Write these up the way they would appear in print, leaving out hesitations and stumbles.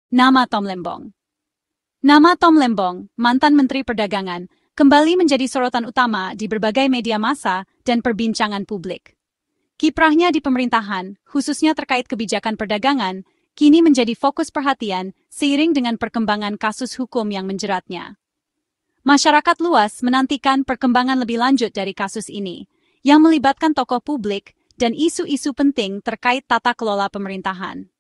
Nama Tom Lembong. Nama Tom Lembong, mantan Menteri Perdagangan, kembali menjadi sorotan utama di berbagai media massa dan perbincangan publik. Kiprahnya di pemerintahan, khususnya terkait kebijakan perdagangan, kini menjadi fokus perhatian seiring dengan perkembangan kasus hukum yang menjeratnya. Masyarakat luas menantikan perkembangan lebih lanjut dari kasus ini, yang melibatkan tokoh publik dan isu-isu penting terkait tata kelola pemerintahan.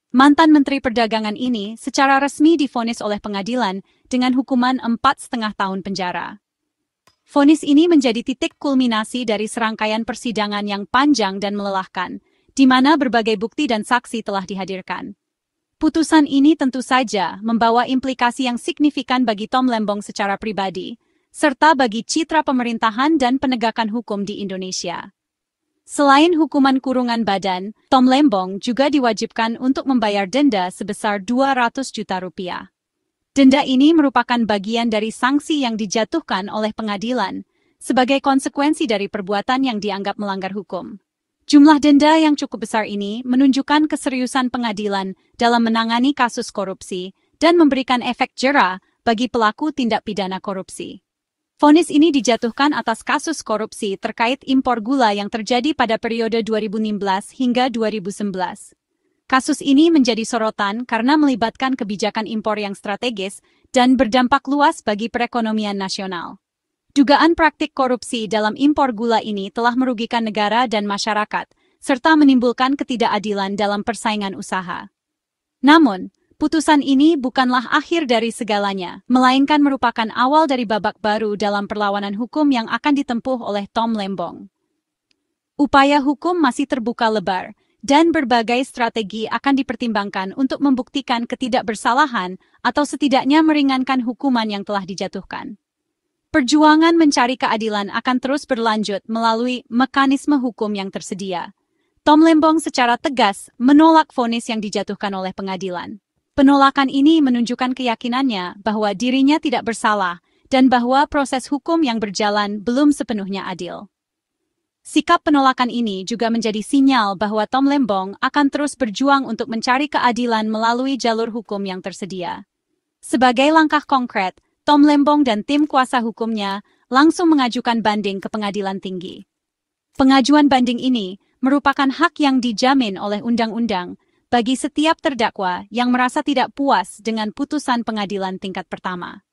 Mantan Menteri Perdagangan ini secara resmi divonis oleh pengadilan dengan hukuman 4,5 tahun penjara. Vonis ini menjadi titik kulminasi dari serangkaian persidangan yang panjang dan melelahkan, di mana berbagai bukti dan saksi telah dihadirkan. Putusan ini tentu saja membawa implikasi yang signifikan bagi Tom Lembong secara pribadi, serta bagi citra pemerintahan dan penegakan hukum di Indonesia. Selain hukuman kurungan badan, Tom Lembong juga diwajibkan untuk membayar denda sebesar 200 juta rupiah. Denda ini merupakan bagian dari sanksi yang dijatuhkan oleh pengadilan sebagai konsekuensi dari perbuatan yang dianggap melanggar hukum. Jumlah denda yang cukup besar ini menunjukkan keseriusan pengadilan dalam menangani kasus korupsi dan memberikan efek jera bagi pelaku tindak pidana korupsi. Vonis ini dijatuhkan atas kasus korupsi terkait impor gula yang terjadi pada periode 2016 hingga 2019. Kasus ini menjadi sorotan karena melibatkan kebijakan impor yang strategis dan berdampak luas bagi perekonomian nasional. Dugaan praktik korupsi dalam impor gula ini telah merugikan negara dan masyarakat, serta menimbulkan ketidakadilan dalam persaingan usaha. Namun, putusan ini bukanlah akhir dari segalanya, melainkan merupakan awal dari babak baru dalam perlawanan hukum yang akan ditempuh oleh Tom Lembong. Upaya hukum masih terbuka lebar, dan berbagai strategi akan dipertimbangkan untuk membuktikan ketidakbersalahan atau setidaknya meringankan hukuman yang telah dijatuhkan. Perjuangan mencari keadilan akan terus berlanjut melalui mekanisme hukum yang tersedia. Tom Lembong secara tegas menolak vonis yang dijatuhkan oleh pengadilan. Penolakan ini menunjukkan keyakinannya bahwa dirinya tidak bersalah dan bahwa proses hukum yang berjalan belum sepenuhnya adil. Sikap penolakan ini juga menjadi sinyal bahwa Tom Lembong akan terus berjuang untuk mencari keadilan melalui jalur hukum yang tersedia. Sebagai langkah konkret, Tom Lembong dan tim kuasa hukumnya langsung mengajukan banding ke pengadilan tinggi. Pengajuan banding ini merupakan hak yang dijamin oleh undang-undang bagi setiap terdakwa yang merasa tidak puas dengan putusan pengadilan tingkat pertama.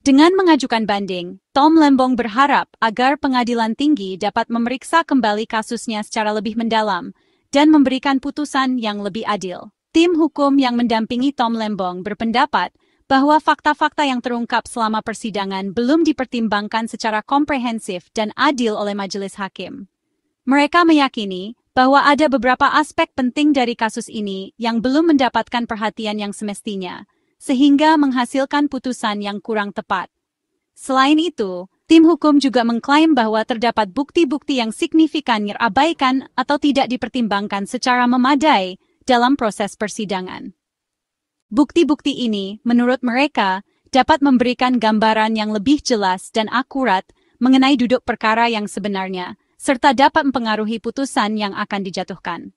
Dengan mengajukan banding, Tom Lembong berharap agar pengadilan tinggi dapat memeriksa kembali kasusnya secara lebih mendalam dan memberikan putusan yang lebih adil. Tim hukum yang mendampingi Tom Lembong berpendapat bahwa fakta-fakta yang terungkap selama persidangan belum dipertimbangkan secara komprehensif dan adil oleh majelis hakim. Mereka meyakini bahwa ada beberapa aspek penting dari kasus ini yang belum mendapatkan perhatian yang semestinya, sehingga menghasilkan putusan yang kurang tepat. Selain itu, tim hukum juga mengklaim bahwa terdapat bukti-bukti yang signifikan yang abaikan atau tidak dipertimbangkan secara memadai dalam proses persidangan. Bukti-bukti ini, menurut mereka, dapat memberikan gambaran yang lebih jelas dan akurat mengenai duduk perkara yang sebenarnya, serta dapat mempengaruhi putusan yang akan dijatuhkan.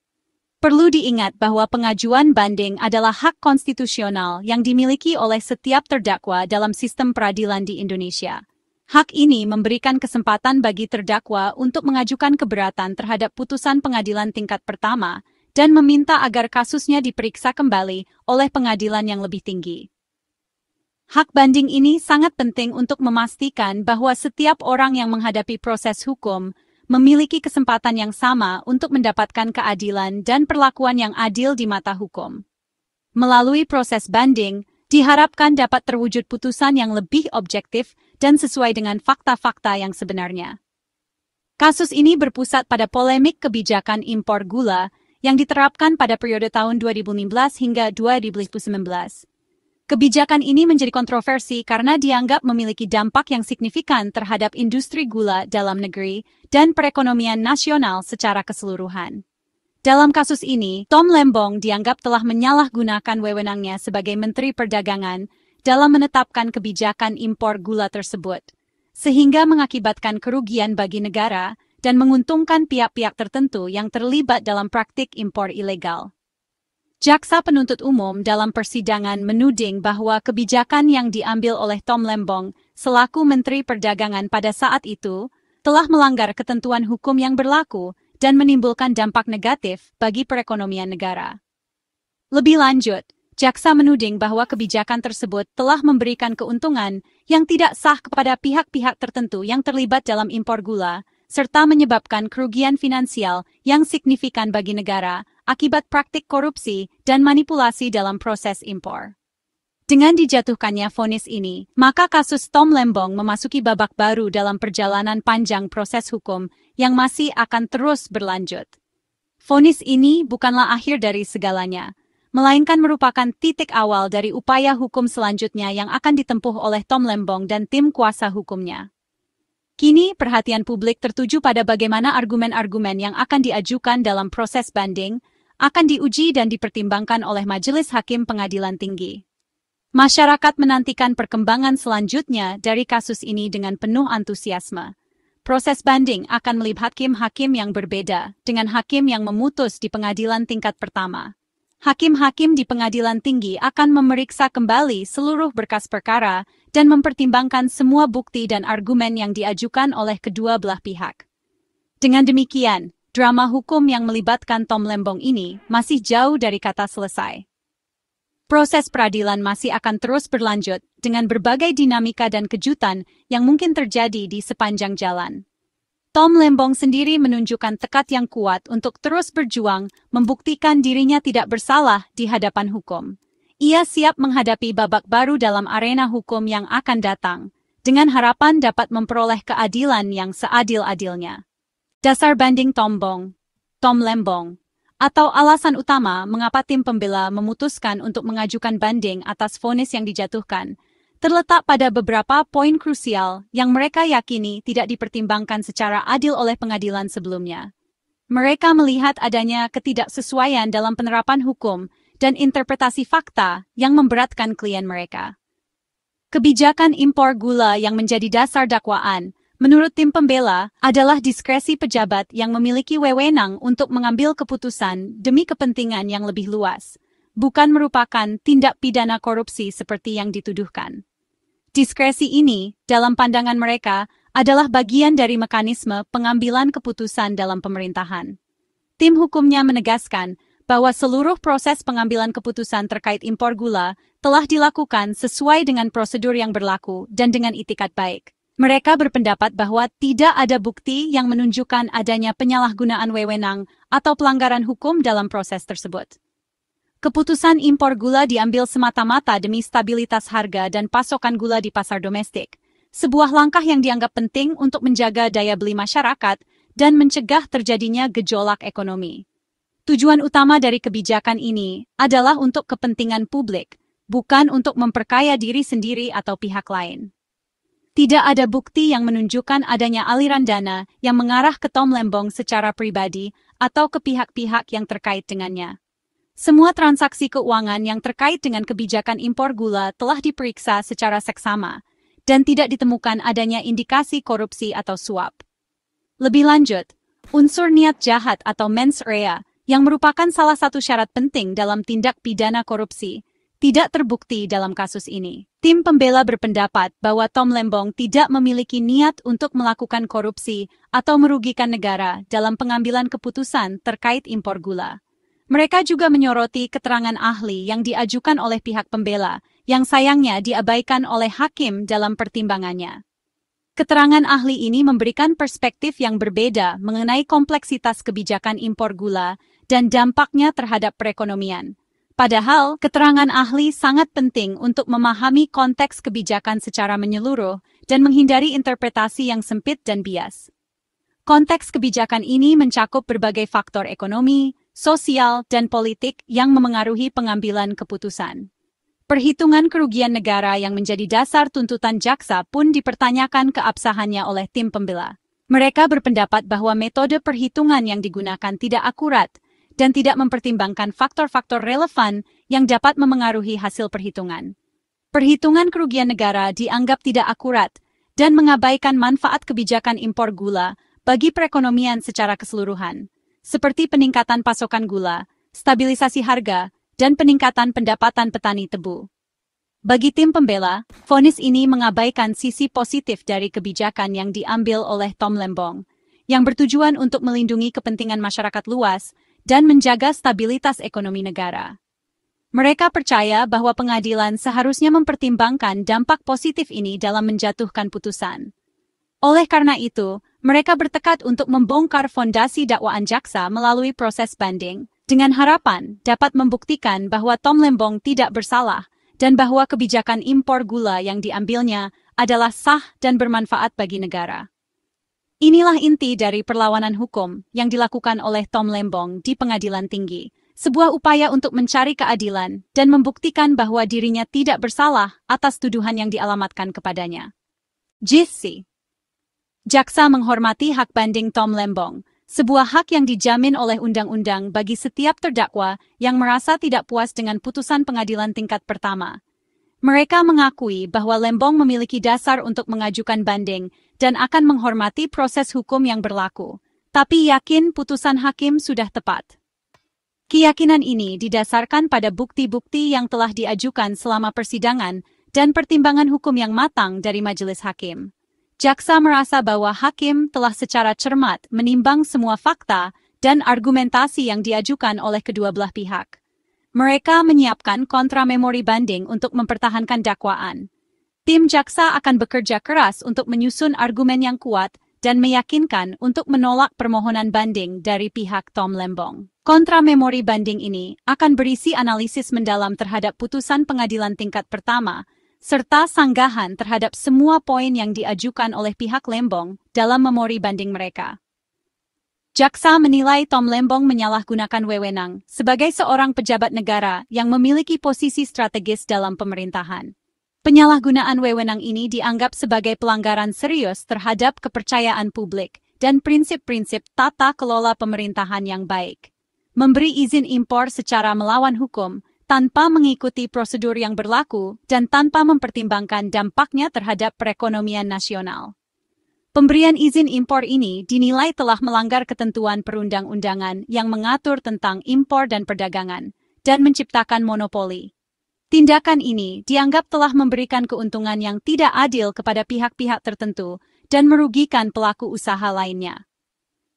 Perlu diingat bahwa pengajuan banding adalah hak konstitusional yang dimiliki oleh setiap terdakwa dalam sistem peradilan di Indonesia. Hak ini memberikan kesempatan bagi terdakwa untuk mengajukan keberatan terhadap putusan pengadilan tingkat pertama dan meminta agar kasusnya diperiksa kembali oleh pengadilan yang lebih tinggi. Hak banding ini sangat penting untuk memastikan bahwa setiap orang yang menghadapi proses hukum memiliki kesempatan yang sama untuk mendapatkan keadilan dan perlakuan yang adil di mata hukum. Melalui proses banding, diharapkan dapat terwujud putusan yang lebih objektif dan sesuai dengan fakta-fakta yang sebenarnya. Kasus ini berpusat pada polemik kebijakan impor gula yang diterapkan pada periode tahun 2015 hingga 2019. Kebijakan ini menjadi kontroversi karena dianggap memiliki dampak yang signifikan terhadap industri gula dalam negeri dan perekonomian nasional secara keseluruhan. Dalam kasus ini, Tom Lembong dianggap telah menyalahgunakan wewenangnya sebagai Menteri Perdagangan dalam menetapkan kebijakan impor gula tersebut, sehingga mengakibatkan kerugian bagi negara dan menguntungkan pihak-pihak tertentu yang terlibat dalam praktik impor ilegal. Jaksa penuntut umum dalam persidangan menuding bahwa kebijakan yang diambil oleh Tom Lembong selaku Menteri Perdagangan pada saat itu telah melanggar ketentuan hukum yang berlaku dan menimbulkan dampak negatif bagi perekonomian negara. Lebih lanjut, jaksa menuding bahwa kebijakan tersebut telah memberikan keuntungan yang tidak sah kepada pihak-pihak tertentu yang terlibat dalam impor gula, serta menyebabkan kerugian finansial yang signifikan bagi negara akibat praktik korupsi dan manipulasi dalam proses impor. Dengan dijatuhkannya vonis ini, maka kasus Tom Lembong memasuki babak baru dalam perjalanan panjang proses hukum yang masih akan terus berlanjut. Vonis ini bukanlah akhir dari segalanya, melainkan merupakan titik awal dari upaya hukum selanjutnya yang akan ditempuh oleh Tom Lembong dan tim kuasa hukumnya. Kini perhatian publik tertuju pada bagaimana argumen-argumen yang akan diajukan dalam proses banding akan diuji dan dipertimbangkan oleh Majelis Hakim Pengadilan Tinggi. Masyarakat menantikan perkembangan selanjutnya dari kasus ini dengan penuh antusiasme. Proses banding akan melibat hakim-hakim yang berbeda dengan hakim yang memutus di pengadilan tingkat pertama. Hakim-hakim di pengadilan tinggi akan memeriksa kembali seluruh berkas perkara dan mempertimbangkan semua bukti dan argumen yang diajukan oleh kedua belah pihak. Dengan demikian, drama hukum yang melibatkan Tom Lembong ini masih jauh dari kata selesai. Proses peradilan masih akan terus berlanjut dengan berbagai dinamika dan kejutan yang mungkin terjadi di sepanjang jalan. Tom Lembong sendiri menunjukkan tekad yang kuat untuk terus berjuang membuktikan dirinya tidak bersalah di hadapan hukum. Ia siap menghadapi babak baru dalam arena hukum yang akan datang, dengan harapan dapat memperoleh keadilan yang seadil-adilnya. Dasar banding Tom Lembong, atau alasan utama mengapa tim pembela memutuskan untuk mengajukan banding atas vonis yang dijatuhkan, terletak pada beberapa poin krusial yang mereka yakini tidak dipertimbangkan secara adil oleh pengadilan sebelumnya. Mereka melihat adanya ketidaksesuaian dalam penerapan hukum dan interpretasi fakta yang memberatkan klien mereka. Kebijakan impor gula yang menjadi dasar dakwaan, menurut tim pembela, adalah diskresi pejabat yang memiliki wewenang untuk mengambil keputusan demi kepentingan yang lebih luas, bukan merupakan tindak pidana korupsi seperti yang dituduhkan. Diskresi ini, dalam pandangan mereka, adalah bagian dari mekanisme pengambilan keputusan dalam pemerintahan. Tim hukumnya menegaskan bahwa seluruh proses pengambilan keputusan terkait impor gula telah dilakukan sesuai dengan prosedur yang berlaku dan dengan itikat baik. Mereka berpendapat bahwa tidak ada bukti yang menunjukkan adanya penyalahgunaan wewenang atau pelanggaran hukum dalam proses tersebut. Keputusan impor gula diambil semata-mata demi stabilitas harga dan pasokan gula di pasar domestik, sebuah langkah yang dianggap penting untuk menjaga daya beli masyarakat dan mencegah terjadinya gejolak ekonomi. Tujuan utama dari kebijakan ini adalah untuk kepentingan publik, bukan untuk memperkaya diri sendiri atau pihak lain. Tidak ada bukti yang menunjukkan adanya aliran dana yang mengarah ke Tom Lembong secara pribadi atau ke pihak-pihak yang terkait dengannya. Semua transaksi keuangan yang terkait dengan kebijakan impor gula telah diperiksa secara seksama, dan tidak ditemukan adanya indikasi korupsi atau suap. Lebih lanjut, unsur niat jahat atau mens rea, yang merupakan salah satu syarat penting dalam tindak pidana korupsi, tidak terbukti dalam kasus ini. Tim pembela berpendapat bahwa Tom Lembong tidak memiliki niat untuk melakukan korupsi atau merugikan negara dalam pengambilan keputusan terkait impor gula. Mereka juga menyoroti keterangan ahli yang diajukan oleh pihak pembela, yang sayangnya diabaikan oleh hakim dalam pertimbangannya. Keterangan ahli ini memberikan perspektif yang berbeda mengenai kompleksitas kebijakan impor gula dan dampaknya terhadap perekonomian. Padahal, keterangan ahli sangat penting untuk memahami konteks kebijakan secara menyeluruh dan menghindari interpretasi yang sempit dan bias. Konteks kebijakan ini mencakup berbagai faktor ekonomi, sosial, dan politik yang memengaruhi pengambilan keputusan. Perhitungan kerugian negara yang menjadi dasar tuntutan jaksa pun dipertanyakan keabsahannya oleh tim pembela. Mereka berpendapat bahwa metode perhitungan yang digunakan tidak akurat dan tidak mempertimbangkan faktor-faktor relevan yang dapat memengaruhi hasil perhitungan. Perhitungan kerugian negara dianggap tidak akurat dan mengabaikan manfaat kebijakan impor gula bagi perekonomian secara keseluruhan, seperti peningkatan pasokan gula, stabilisasi harga, dan peningkatan pendapatan petani tebu. Bagi tim pembela, vonis ini mengabaikan sisi positif dari kebijakan yang diambil oleh Tom Lembong, yang bertujuan untuk melindungi kepentingan masyarakat luas dan menjaga stabilitas ekonomi negara. Mereka percaya bahwa pengadilan seharusnya mempertimbangkan dampak positif ini dalam menjatuhkan putusan. Oleh karena itu, mereka bertekad untuk membongkar fondasi dakwaan jaksa melalui proses banding, dengan harapan dapat membuktikan bahwa Tom Lembong tidak bersalah dan bahwa kebijakan impor gula yang diambilnya adalah sah dan bermanfaat bagi negara. Inilah inti dari perlawanan hukum yang dilakukan oleh Tom Lembong di Pengadilan Tinggi. Sebuah upaya untuk mencari keadilan dan membuktikan bahwa dirinya tidak bersalah atas tuduhan yang dialamatkan kepadanya. JC. Jaksa menghormati hak banding Tom Lembong, sebuah hak yang dijamin oleh undang-undang bagi setiap terdakwa yang merasa tidak puas dengan putusan pengadilan tingkat pertama. Mereka mengakui bahwa Lembong memiliki dasar untuk mengajukan banding dan akan menghormati proses hukum yang berlaku, tapi yakin putusan hakim sudah tepat. Keyakinan ini didasarkan pada bukti-bukti yang telah diajukan selama persidangan dan pertimbangan hukum yang matang dari majelis hakim. Jaksa merasa bahwa hakim telah secara cermat menimbang semua fakta dan argumentasi yang diajukan oleh kedua belah pihak. Mereka menyiapkan kontra memori banding untuk mempertahankan dakwaan. Tim jaksa akan bekerja keras untuk menyusun argumen yang kuat dan meyakinkan untuk menolak permohonan banding dari pihak Tom Lembong. Kontra memori banding ini akan berisi analisis mendalam terhadap putusan pengadilan tingkat pertama, serta sanggahan terhadap semua poin yang diajukan oleh pihak Lembong dalam memori banding mereka. Jaksa menilai Tom Lembong menyalahgunakan wewenang sebagai seorang pejabat negara yang memiliki posisi strategis dalam pemerintahan. Penyalahgunaan wewenang ini dianggap sebagai pelanggaran serius terhadap kepercayaan publik dan prinsip-prinsip tata kelola pemerintahan yang baik. Memberi izin impor secara melawan hukum, tanpa mengikuti prosedur yang berlaku dan tanpa mempertimbangkan dampaknya terhadap perekonomian nasional. Pemberian izin impor ini dinilai telah melanggar ketentuan perundang-undangan yang mengatur tentang impor dan perdagangan, dan menciptakan monopoli. Tindakan ini dianggap telah memberikan keuntungan yang tidak adil kepada pihak-pihak tertentu dan merugikan pelaku usaha lainnya.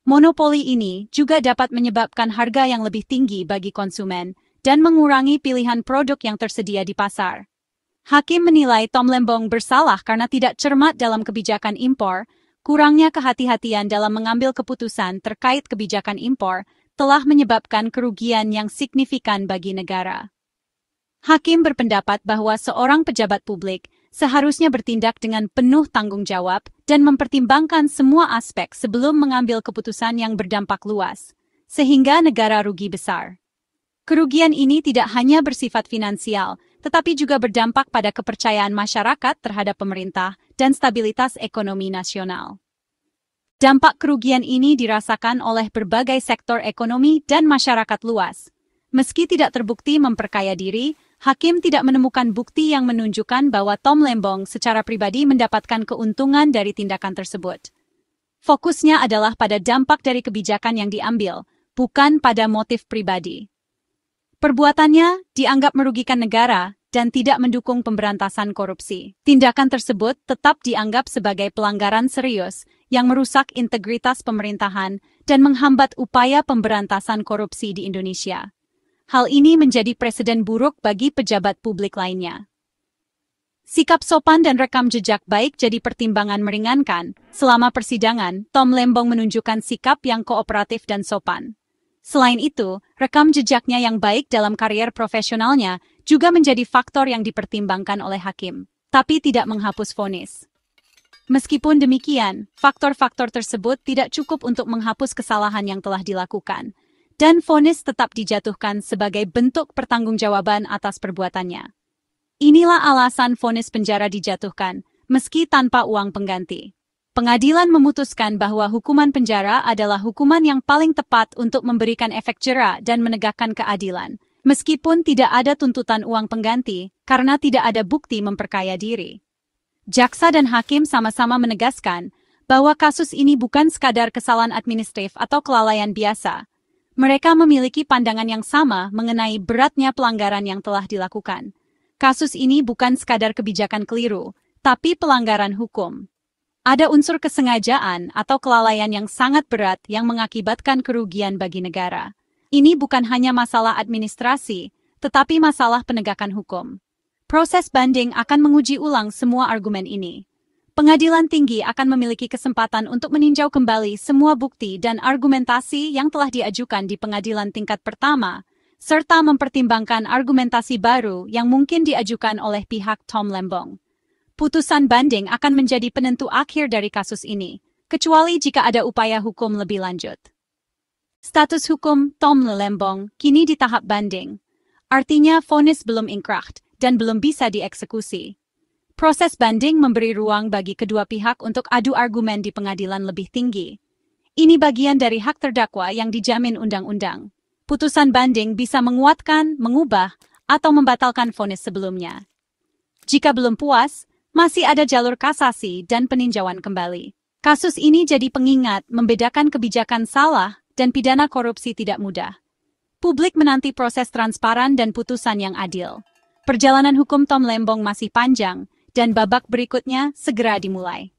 Monopoli ini juga dapat menyebabkan harga yang lebih tinggi bagi konsumen dan mengurangi pilihan produk yang tersedia di pasar. Hakim menilai Tom Lembong bersalah karena tidak cermat dalam kebijakan impor, kurangnya kehati-hatian dalam mengambil keputusan terkait kebijakan impor telah menyebabkan kerugian yang signifikan bagi negara. Hakim berpendapat bahwa seorang pejabat publik seharusnya bertindak dengan penuh tanggung jawab dan mempertimbangkan semua aspek sebelum mengambil keputusan yang berdampak luas, sehingga negara rugi besar. Kerugian ini tidak hanya bersifat finansial, tetapi juga berdampak pada kepercayaan masyarakat terhadap pemerintah dan stabilitas ekonomi nasional. Dampak kerugian ini dirasakan oleh berbagai sektor ekonomi dan masyarakat luas. Meski tidak terbukti memperkaya diri, hakim tidak menemukan bukti yang menunjukkan bahwa Tom Lembong secara pribadi mendapatkan keuntungan dari tindakan tersebut. Fokusnya adalah pada dampak dari kebijakan yang diambil, bukan pada motif pribadi. Perbuatannya dianggap merugikan negara dan tidak mendukung pemberantasan korupsi. Tindakan tersebut tetap dianggap sebagai pelanggaran serius yang merusak integritas pemerintahan dan menghambat upaya pemberantasan korupsi di Indonesia. Hal ini menjadi presiden buruk bagi pejabat publik lainnya. Sikap sopan dan rekam jejak baik jadi pertimbangan meringankan. Selama persidangan, Tom Lembong menunjukkan sikap yang kooperatif dan sopan. Selain itu, rekam jejaknya yang baik dalam karier profesionalnya juga menjadi faktor yang dipertimbangkan oleh hakim, tapi tidak menghapus vonis. Meskipun demikian, faktor-faktor tersebut tidak cukup untuk menghapus kesalahan yang telah dilakukan, dan vonis tetap dijatuhkan sebagai bentuk pertanggungjawaban atas perbuatannya. Inilah alasan vonis penjara dijatuhkan, meski tanpa uang pengganti. Pengadilan memutuskan bahwa hukuman penjara adalah hukuman yang paling tepat untuk memberikan efek jera dan menegakkan keadilan, meskipun tidak ada tuntutan uang pengganti karena tidak ada bukti memperkaya diri. Jaksa dan hakim sama-sama menegaskan bahwa kasus ini bukan sekadar kesalahan administratif atau kelalaian biasa. Mereka memiliki pandangan yang sama mengenai beratnya pelanggaran yang telah dilakukan. Kasus ini bukan sekadar kebijakan keliru, tapi pelanggaran hukum. Ada unsur kesengajaan atau kelalaian yang sangat berat yang mengakibatkan kerugian bagi negara. Ini bukan hanya masalah administrasi, tetapi masalah penegakan hukum. Proses banding akan menguji ulang semua argumen ini. Pengadilan tinggi akan memiliki kesempatan untuk meninjau kembali semua bukti dan argumentasi yang telah diajukan di pengadilan tingkat pertama, serta mempertimbangkan argumentasi baru yang mungkin diajukan oleh pihak Tom Lembong. Putusan banding akan menjadi penentu akhir dari kasus ini, kecuali jika ada upaya hukum lebih lanjut. Status hukum Tom Lembong kini di tahap banding. Artinya vonis belum inkrah dan belum bisa dieksekusi. Proses banding memberi ruang bagi kedua pihak untuk adu argumen di pengadilan lebih tinggi. Ini bagian dari hak terdakwa yang dijamin undang-undang. Putusan banding bisa menguatkan, mengubah, atau membatalkan vonis sebelumnya. Jika belum puas, masih ada jalur kasasi dan peninjauan kembali. Kasus ini jadi pengingat membedakan kebijakan salah dan pidana korupsi tidak mudah. Publik menanti proses transparan dan putusan yang adil. Perjalanan hukum Tom Lembong masih panjang, dan babak berikutnya segera dimulai.